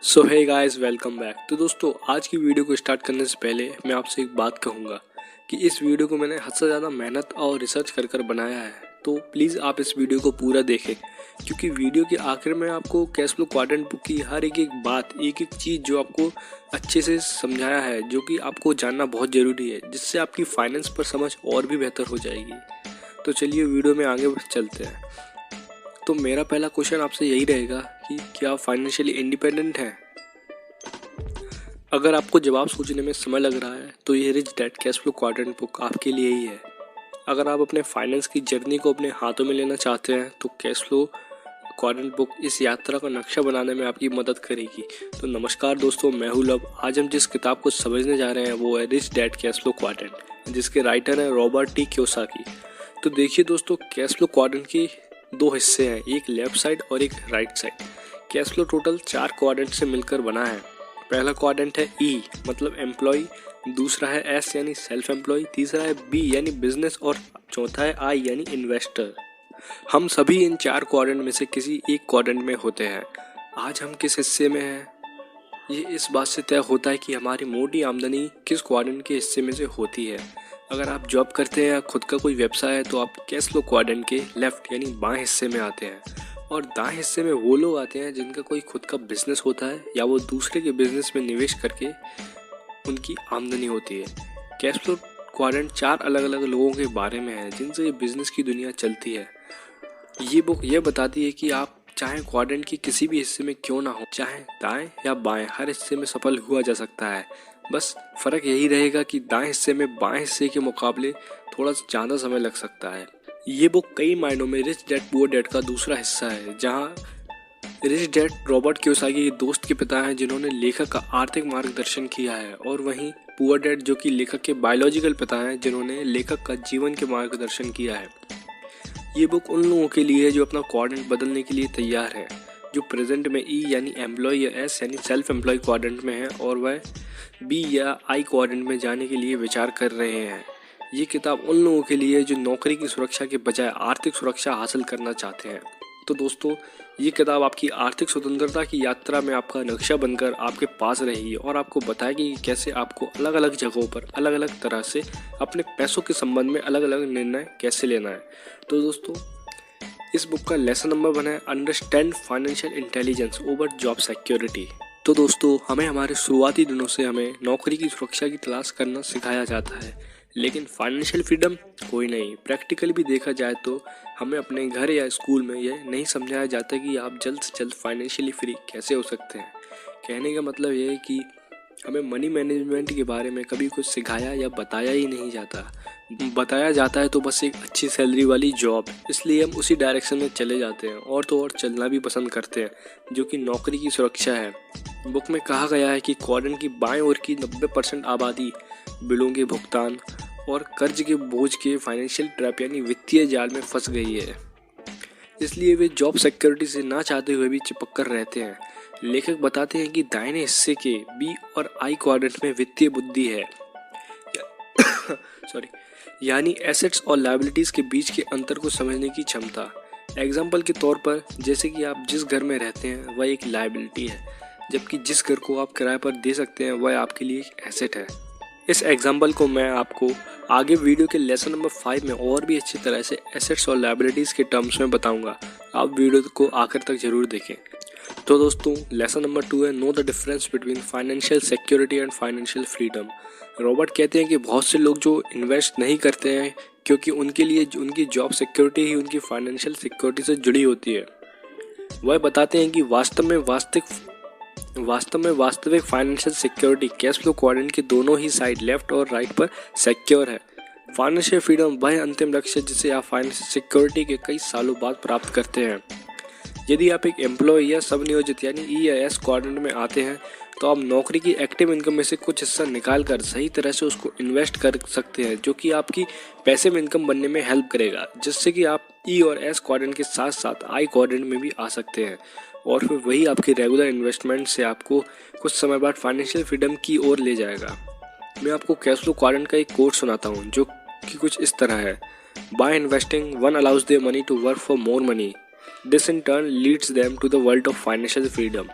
सो hey guys, welcome back. तो दोस्तों, आज की वीडियो को स्टार्ट करने से पहले मैं आपसे एक बात कहूँगा कि इस वीडियो को मैंने हद से ज़्यादा मेहनत और रिसर्च कर बनाया है। तो प्लीज़ आप इस वीडियो को पूरा देखें, क्योंकि वीडियो के आखिर में आपको कैश फ्लो क्वाड्रेंट बुक की हर एक बात, एक एक चीज़ जो आपको अच्छे से समझाया है, जो कि आपको जानना बहुत ज़रूरी है, जिससे आपकी फाइनेंस पर समझ और भी बेहतर हो जाएगी। तो चलिए वीडियो में आगे चलते हैं। तो मेरा पहला क्वेश्चन आपसे यही रहेगा कि क्या आप फाइनेंशियली इंडिपेंडेंट हैं? अगर आपको जवाब सोचने में समय लग रहा है तो ये rich dad cash flow quadrant book आपके लिए ही है। अगर आप अपने फाइनेंस की जर्नी को अपने हाथों में लेना चाहते हैं तो कैश फ्लो क्वाड्रेंट बुक इस यात्रा का नक्शा बनाने में आपकी मदद करेगी। तो नमस्कार दोस्तों, मैं हूं लव। आज हम जिस किताब को समझने जा रहे हैं वो है rich dad cash flow quadrant, जिसके राइटर हैं रॉबर्ट टी कियोसाकी। तो देखिए दोस्तों, कैश फ्लो क्वाड्रेंट की दो हिस्से हैं, एक लेफ्ट साइड और एक right side. Cash flow total 4 quadrant से मिलकर बना है। पहला क्वाड्रेंट है ई मतलब एम्प्लॉय, दूसरा है एस यानी सेल्फ एम्प्लॉय, तीसरा है बी यानी बिजनेस और चौथा है आई यानी इन्वेस्टर। हम सभी इन 4 क्वाड्रेंट में से किसी एक क्वाड्रेंट में होते हैं। आज हम किस हिस्से में हैं, ये इस बात से तय होता है कि हमारी मोटी आमदनी किस क्वाड्रेंट के हिस्से में से होती है। अगर आप जॉब करते हैं या खुद का कोई व्यवसाय है तो आप कैश फ्लो क्वाड्रेंट के लेफ्ट यानी बाएं हिस्से में आते हैं, और दाएं हिस्से में वो लोग आते हैं जिनका कोई खुद का बिजनेस होता है या वो दूसरे के बिजनेस में निवेश करके उनकी आमदनी होती है। कैश फ्लो क्वाड्रेंट 4 अलग अलग लोगों के बारे में है जिनसे ये बिजनेस की दुनिया चलती है। ये बुक ये बताती है कि आप चाहे क्वाड्रेंट की किसी भी हिस्से में क्यों ना हो, चाहे दाएं या बाएं, हर हिस्से में सफल हुआ जा सकता है। बस फर्क यही रहेगा कि दाएं हिस्से में बाएं हिस्से के मुकाबले थोड़ा ज़्यादा समय लग सकता है। ये बुक कई मायनों में रिच डैड पुअर डैड का दूसरा हिस्सा है, जहाँ रिच डैड रॉबर्ट कियोसाकी के दोस्त के पिता हैं जिन्होंने लेखक का आर्थिक मार्गदर्शन किया है, और वहीं पुअर डैड जो कि लेखक के बायोलॉजिकल पिता हैं जिन्होंने लेखक का जीवन के मार्गदर्शन किया है। ये बुक उन लोगों के लिए है जो अपना क्वाड्रेंट बदलने के लिए तैयार है, जो प्रेजेंट में ई यानी एम्प्लॉय या एस यानी सेल्फ एम्प्लॉय क्वाड्रेंट में है और वह बी या आई क्वाड्रेंट में जाने के लिए विचार कर रहे हैं। ये किताब उन लोगों के लिए है जो नौकरी की सुरक्षा के बजाय आर्थिक सुरक्षा हासिल करना चाहते हैं। तो दोस्तों, ये किताब आपकी आर्थिक स्वतंत्रता की यात्रा में आपका नक्शा बनकर आपके पास रहेगी और आपको बताएगी कि कैसे आपको अलग अलग जगहों पर अलग अलग तरह से अपने पैसों के संबंध में अलग अलग निर्णय कैसे लेना है। तो दोस्तों, इस बुक का लेसन नंबर 1 है understand financial intelligence over job security. तो दोस्तों, हमें हमारे शुरुआती दिनों से हमें नौकरी की सुरक्षा की तलाश करना सिखाया जाता है, लेकिन फाइनेंशियल फ्रीडम कोई नहीं। प्रैक्टिकली भी देखा जाए तो हमें अपने घर या स्कूल में यह नहीं समझाया जाता कि आप जल्द से जल्द फाइनेंशियली फ्री कैसे हो सकते हैं। कहने का मतलब यह है कि हमें मनी मैनेजमेंट के बारे में कभी कुछ सिखाया या बताया ही नहीं जाता। बताया जाता है तो बस एक अच्छी सैलरी वाली जॉब, इसलिए हम उसी डायरेक्शन में चले जाते हैं और तो और चलना भी पसंद करते हैं, जो कि नौकरी की सुरक्षा है। बुक में कहा गया है कि क्वाड्रेंट की बाएं ओर की 90% आबादी बिलों के भुगतान और कर्ज के बोझ के फाइनेंशियल ट्रैप यानी वित्तीय जाल में फंस गई है, इसलिए वे जॉब सिक्योरिटी से ना चाहते हुए भी चिपक कर रहते हैं। लेखक बताते हैं कि दाहिने हिस्से के बी और आई क्वाड्रेंट में वित्तीय बुद्धि है यानी एसेट्स और लायबिलिटीज़ के बीच के अंतर को समझने की क्षमता। एग्जाम्पल के तौर पर, जैसे कि आप जिस घर में रहते हैं वह एक लायबिलिटी है, जबकि जिस घर को आप किराए पर दे सकते हैं वह आपके लिए एक एसेट है। इस एग्जाम्पल को मैं आपको आगे वीडियो के लेसन नंबर 5 में और भी अच्छी तरह से एसेट्स और लायबिलिटीज़ के टर्म्स में बताऊंगा। आप वीडियो को आखिर तक जरूर देखें। तो दोस्तों, लेसन नंबर 2 है know the difference between financial security and financial freedom. Robert कहते हैं कि बहुत से लोग जो इन्वेस्ट नहीं करते हैं क्योंकि उनके लिए उनकी जॉब सिक्योरिटी ही उनकी फाइनेंशियल सिक्योरिटी से जुड़ी होती है। वह बताते हैं कि वास्तव में वास्तविक financial security cash flow quadrant के दोनों ही साइड लेफ्ट और राइट पर सिक्योर है। फाइनेंशियल फ्रीडम वह अंतिम लक्ष्य है जिसे आप फाइनेंशियल सिक्योरिटी के कई सालों बाद प्राप्त करते हैं। यदि आप एक एम्प्लॉय या सब नियोजित यानी ई या एस क्वाड्रेंट में आते हैं तो आप नौकरी की एक्टिव इनकम में से कुछ हिस्सा निकाल कर सही तरह से उसको इन्वेस्ट कर सकते हैं, जो कि आपकी पैसिव इनकम बनने में हेल्प करेगा, जिससे कि आप ई और एस क्वाड्रेंट के साथ साथ आई क्वाड्रेंट में भी आ सकते हैं, और फिर वही आपकी रेगुलर इन्वेस्टमेंट से आपको कुछ समय बाद फाइनेंशियल फ्रीडम की ओर ले जाएगा। मैं आपको कैश फ्लो क्वाड्रेंट का एक कोट सुनाता हूँ जो कि कुछ इस तरह है। By investing one allows their money to work for more money, this in turn leads them to the world of financial freedom.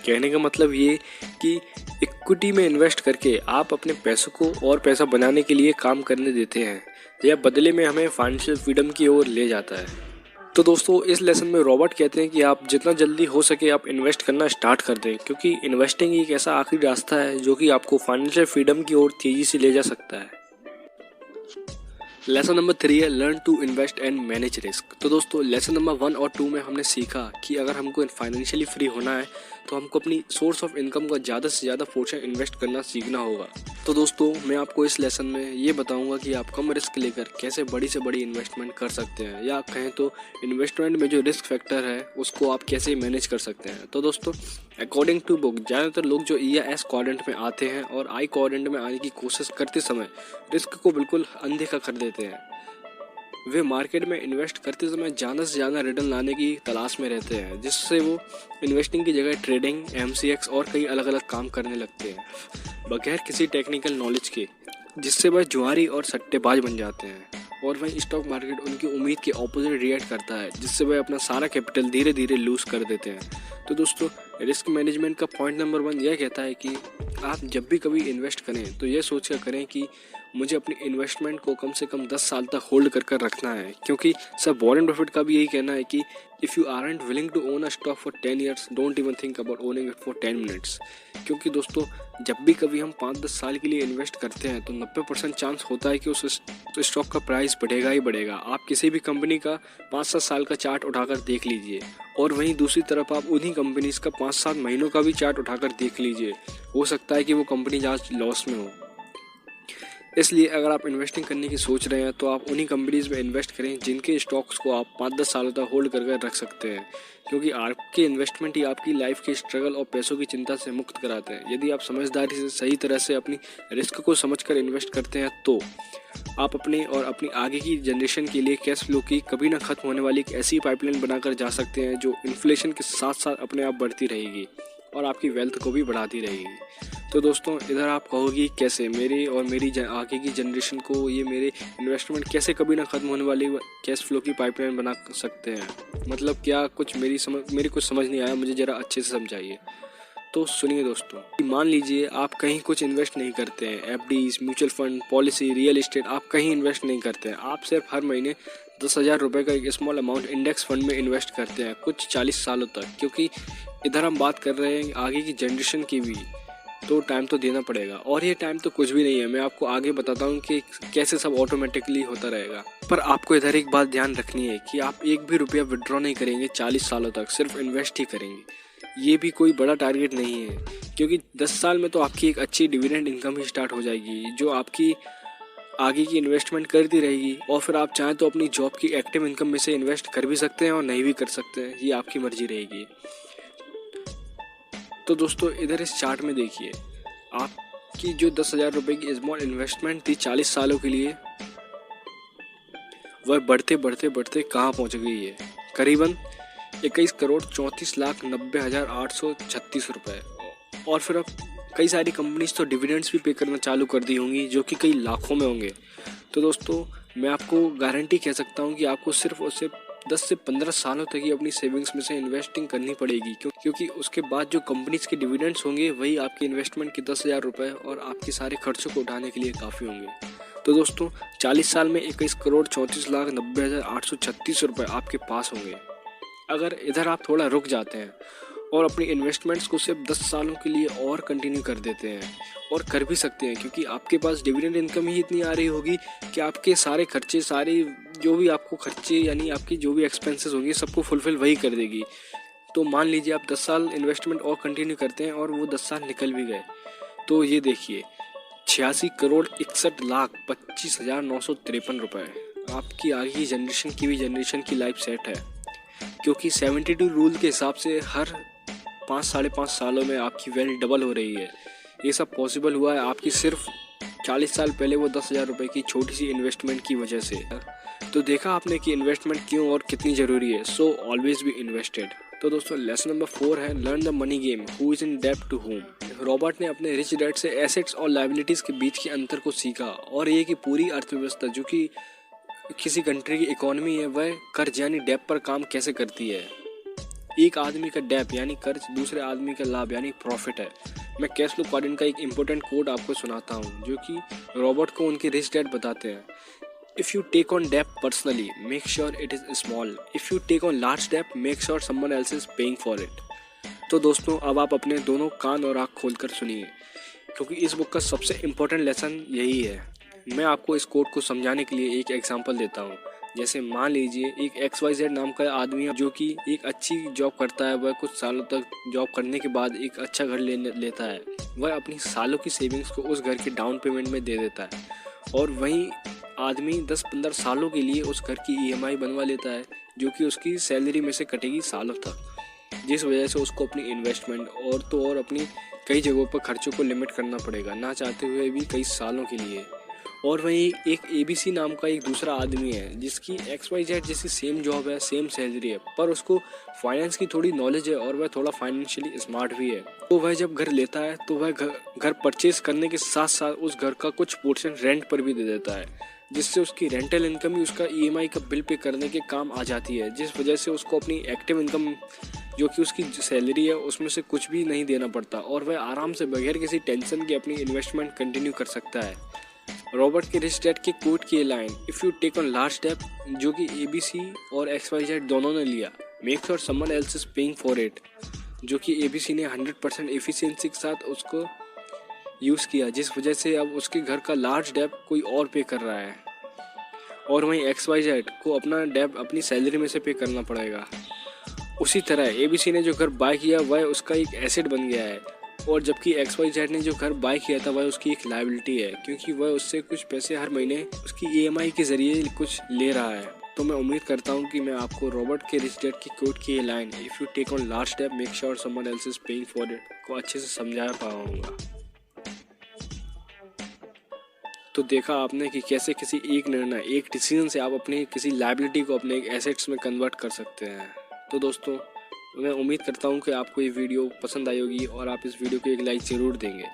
कहने का मतलब ये कि इक्विटी में इन्वेस्ट करके आप अपने पैसों को और पैसा बनाने के लिए काम करने देते हैं, यह बदले में हमें फाइनेंशियल फ्रीडम की ओर ले जाता है। तो दोस्तों इस लेसन में रॉबर्ट कहते हैं कि आप जितना जल्दी हो सके आप इन्वेस्ट करना स्टार्ट कर दें, क्योंकि इन्वेस्टिंग एक ऐसा आखिरी रास्ता है जो कि आपको फाइनेंशियल फ्रीडम की ओर तेज़ी से ले जा सकता है। लेसन नंबर 3 है learn to invest and manage risk. तो दोस्तों लेसन नंबर 1 और 2 में हमने सीखा कि अगर हमको फाइनेंशियली फ्री होना है तो हमको अपनी सोर्स ऑफ इनकम का ज़्यादा से ज़्यादा पोर्शन इन्वेस्ट करना सीखना होगा। तो दोस्तों मैं आपको इस लेसन में ये बताऊंगा कि आप कम रिस्क लेकर कैसे बड़ी से बड़ी इन्वेस्टमेंट कर सकते हैं, या कहें तो इन्वेस्टमेंट में जो रिस्क फैक्टर है उसको आप कैसे मैनेज कर सकते हैं। तो दोस्तों अकॉर्डिंग टू बुक ज़्यादातर लोग जो ई या एस क्वाड्रेंट में आते हैं और आई क्वाड्रेंट में आने की कोशिश करते समय रिस्क को बिल्कुल अनदेखा कर देते हैं। वे मार्केट में इन्वेस्ट करते समय ज़्यादा से ज़्यादा रिटर्न लाने की तलाश में रहते हैं, जिससे वो इन्वेस्टिंग की जगह ट्रेडिंग, MCX और कई अलग अलग काम करने लगते हैं बगैर किसी टेक्निकल नॉलेज के, जिससे वह जुआरी और सट्टेबाज बन जाते हैं। और वहीं स्टॉक मार्केट उनकी उम्मीद के ऑपोजिट रिएक्ट करता है, जिससे वह अपना सारा कैपिटल धीरे धीरे लूज कर देते हैं। तो दोस्तों रिस्क मैनेजमेंट का पॉइंट नंबर 1 यह कहता है कि आप जब भी कभी इन्वेस्ट करें तो यह सोच कर करें कि मुझे अपनी इन्वेस्टमेंट को कम से कम 10 साल तक होल्ड कर रखना है, क्योंकि सर वॉरेन बफेट का भी यही कहना है कि if you aren't willing to own a stock for 10 years don't even think about owning it for 10 minutes। क्योंकि दोस्तों जब भी कभी हम 5-10 साल के लिए इन्वेस्ट करते हैं तो 90% चांस होता है कि उस स्टॉक का प्राइस बढ़ेगा ही बढ़ेगा। आप किसी भी कंपनी का 5-7 साल का चार्ट उठाकर देख लीजिए, और वहीं दूसरी तरफ आप उन्हीं कंपनीज का 5-7 महीनों का भी चार्ट उठाकर देख लीजिए, हो सकता है कि वो कंपनी आज लॉस में हो। इसलिए अगर आप इन्वेस्टिंग करने की सोच रहे हैं तो आप उन्हीं कंपनीज में इन्वेस्ट करें जिनके स्टॉक्स को आप 5-10 सालों तक होल्ड कर रख सकते हैं, क्योंकि आपके इन्वेस्टमेंट ही आपकी लाइफ के स्ट्रगल और पैसों की चिंता से मुक्त कराते हैं। यदि आप समझदारी से सही तरह से अपनी रिस्क को समझकर इन्वेस्ट करते हैं तो आप अपने और अपनी आगे की जनरेशन के लिए कैश फ्लो की कभी ना खत्म होने वाली एक ऐसी पाइपलाइन बनाकर जा सकते हैं जो इन्फ्लेशन के साथ साथ अपने आप बढ़ती रहेगी और आपकी वेल्थ को भी बढ़ाती रहेगी। तो दोस्तों इधर आप कहोगी कैसे मेरी और मेरी आगे की जनरेशन को ये मेरे इन्वेस्टमेंट कैसे कभी ना ख़त्म होने वाली कैश फ्लो की पाइपलाइन बना सकते हैं, मतलब क्या कुछ मेरी कुछ समझ नहीं आया, मुझे ज़रा अच्छे से समझाइए। तो सुनिए दोस्तों, मान लीजिए आप कहीं कुछ इन्वेस्ट नहीं करते हैं, FDs, mutual fund, policy, real estate, आप कहीं इन्वेस्ट नहीं करते हैं। आप सिर्फ हर महीने 10,000 रुपये का एक स्मॉल अमाउंट इंडेक्स फंड में इन्वेस्ट करते हैं कुछ 40 सालों तक, क्योंकि इधर हम बात कर रहे हैं आगे की जनरेशन की भी, तो टाइम तो देना पड़ेगा। और ये टाइम तो कुछ भी नहीं है, मैं आपको आगे बताता हूँ कि कैसे सब ऑटोमेटिकली होता रहेगा। पर आपको इधर एक बात ध्यान रखनी है कि आप एक भी रुपया विड्रॉ नहीं करेंगे 40 सालों तक, सिर्फ इन्वेस्ट ही करेंगे। ये भी कोई बड़ा टारगेट नहीं है, क्योंकि 10 साल में तो आपकी एक अच्छी डिविडेंड इनकम ही स्टार्ट हो जाएगी जो आपकी आगे की इन्वेस्टमेंट करती रहेगी। और फिर आप चाहें तो अपनी जॉब की एक्टिव इनकम में से इन्वेस्ट कर भी सकते हैं और नहीं भी कर सकते हैं, ये आपकी मर्जी रहेगी। तो दोस्तों इधर इस चार्ट में देखिए, आपकी जो 10,000 रुपये की स्मॉल इन्वेस्टमेंट थी 40 सालों के लिए, वह बढ़ते बढ़ते बढ़ते कहाँ पहुँच गई है, करीबन 21,34,90,836 रुपये। और फिर अब कई सारी कंपनीज तो डिविडेंड्स भी पे करना चालू कर दी होंगी जो कि कई लाखों में होंगे। तो दोस्तों मैं आपको गारंटी कह सकता हूँ कि आपको सिर्फ और सिर्फ 10 से 15 सालों तक ही अपनी सेविंग्स में से इन्वेस्टिंग करनी पड़ेगी, क्योंकि उसके बाद जो कंपनीज के डिविडेंड्स होंगे वही आपकी इन्वेस्टमेंट के 10,000 रुपये और आपके सारे खर्चों को उठाने के लिए काफ़ी होंगे। तो दोस्तों 40 साल में 21,34,90,836 रुपये आपके पास होंगे। अगर इधर आप थोड़ा रुक जाते हैं और अपनी इन्वेस्टमेंट्स को सिर्फ 10 सालों के लिए और कंटिन्यू कर देते हैं, और कर भी सकते हैं, क्योंकि आपके पास डिविडेंड इनकम ही इतनी आ रही होगी कि आपके सारे खर्चे, सारे जो भी आपको खर्चे यानी आपकी जो भी एक्सपेंसेस होंगे सबको फुलफिल वही कर देगी। तो मान लीजिए आप 10 साल इन्वेस्टमेंट और कंटिन्यू करते हैं और वो 10 साल निकल भी गए, तो ये देखिए 86,61,25,953 रुपये आपकी आगे की जनरेशन की लाइफ सेट है, क्योंकि 72 रूल के हिसाब से हर 5-5.5 सालों में आपकी वैल्यू डबल हो रही है। ये सब पॉसिबल हुआ है आपकी सिर्फ 40 साल पहले वो 10,000 रुपये की छोटी सी इन्वेस्टमेंट की वजह से। तो देखा आपने कि इन्वेस्टमेंट क्यों और कितनी ज़रूरी है। So always be invested. तो दोस्तों लेसन नंबर 4 है learn the money game, who is in डेब्ट टू होम। रॉबर्ट ने अपने रिच डैड से एसेट्स और लायबिलिटीज़ के बीच के अंतर को सीखा, और ये कि पूरी अर्थव्यवस्था जो कि किसी कंट्री की इकोनॉमी है वह कर्ज यानी डेब्ट पर काम कैसे करती है। एक आदमी का डेप यानी कर्ज दूसरे आदमी का लाभ यानी प्रॉफिट है। मैं कैश फ्लो क्वाड्रेंट का एक इंपॉर्टेंट कोड आपको सुनाता हूँ जो कि रॉबर्ट को उनके रिच डैड बताते हैं। If you take on debt personally, make sure it is small. If you take on large debt, make sure someone else is paying for it. तो दोस्तों अब आप अपने दोनों कान और आँख खोलकर सुनिए, क्योंकि इस बुक का सबसे इम्पोर्टेंट लेसन यही है। मैं आपको इस कोड को समझाने के लिए एक एग्जांपल देता हूँ। जैसे मान लीजिए एक XYZ नाम का आदमी है जो कि एक अच्छी जॉब करता है। वह कुछ सालों तक जॉब करने के बाद एक अच्छा घर लेता है। वह अपनी सालों की सेविंग्स को उस घर के डाउन पेमेंट में दे देता है, और वहीं आदमी 10-15 सालों के लिए उस घर की EMI बनवा लेता है जो कि उसकी सैलरी में से कटेगी सालों तक, जिस वजह से उसको अपनी इन्वेस्टमेंट और अपनी कई जगहों पर खर्चों को लिमिट करना पड़ेगा, ना चाहते हुए भी कई सालों के लिए। और वहीं एक ABC नाम का एक दूसरा आदमी है जिसकी XYZ जैसी सेम जॉब है, सेम सैलरी है, पर उसको फाइनेंस की थोड़ी नॉलेज है और वह थोड़ा फाइनेंशियली स्मार्ट भी है। तो वह जब घर लेता है तो वह घर परचेज करने के साथ साथ उस घर का कुछ पोर्शन रेंट पर भी दे देता है, जिससे उसकी रेंटल इनकम ही उसका EMI का बिल पे करने के काम आ जाती है, जिस वजह से उसको अपनी एक्टिव इनकम जो कि उसकी सैलरी है उसमें से कुछ भी नहीं देना पड़ता, और वह आराम से बगैर किसी टेंशन के अपनी इन्वेस्टमेंट कंटिन्यू कर सकता है। रॉबर्ट के रिच डैड के कोट की line, if you take on large debt, जो कि ABC और XYZ दोनों ने लिया, make sure someone else is paying for it, जो कि ABC ने 100% एफिशिएंसी के साथ उसको यूज़ किया, जिस वजह से अब उसके घर का लार्ज डेट कोई और पे कर रहा है, और वहीं XYZ को अपना डेट अपनी सैलरी में से पे करना पड़ेगा। उसी तरह ABC ने जो घर बाय किया वह उसका एक एसेट बन गया है, और जबकि XYZ ने जो घर बाय किया था वह उसकी एक लायबिलिटी है, क्योंकि वह उससे कुछ पैसे हर महीने उसकी EMI के ज़रिए कुछ ले रहा है। तो मैं उम्मीद करता हूँ कि मैं आपको रॉबर्ट के रिच डैड की कोट की ये line, if you take on large debt make sure someone else is paying for it, को अच्छे से समझा पाऊँगा। तो देखा आपने कि कैसे किसी एक निर्णय, एक डिसीजन से आप अपनी किसी लायबिलिटी को अपने एक एसेट्स में कन्वर्ट कर सकते हैं। तो दोस्तों मैं उम्मीद करता हूँ कि आपको ये वीडियो पसंद आई होगी और आप इस वीडियो को एक लाइक ज़रूर देंगे।